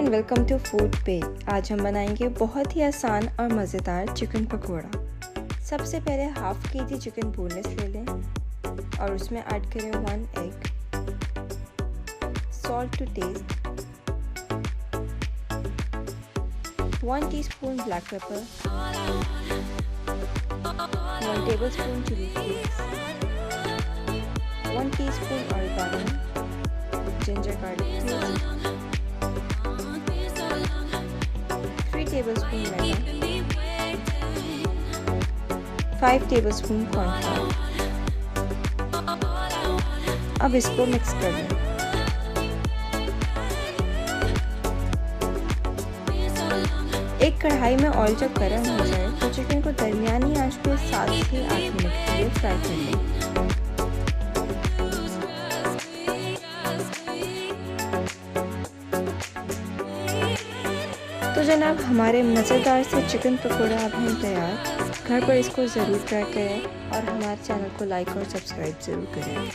And welcome to food पे। आज हम बनाएंगे बहुत ही आसान और मज़ेदार चिकन पकोड़ा। सबसे पहले हाफ केजी चिकन बोनलेस ले लें और उसमें ऐड करें 1 egg, salt to taste, 1 teaspoon black pepper, 1 tablespoon chilli flakes, 1 teaspoon oregano, ginger garlic paste, 3 tablespoon Maida, 5 tablespoon CornFlour। अब इसको मिक्स कर लें। एक कढ़ाई में ऑयल जब गर्म हो जाए तो चिकन को दरमियानी आंच पे 7 से 8 मिनट के लिए फ्राई कर लें। तो जनाब, हमारे मज़ेदार से चिकन पकोड़ा अब हैं तैयार। घर पर इसको ज़रूर ट्राई करें और हमारे चैनल को लाइक और सब्सक्राइब ज़रूर करें।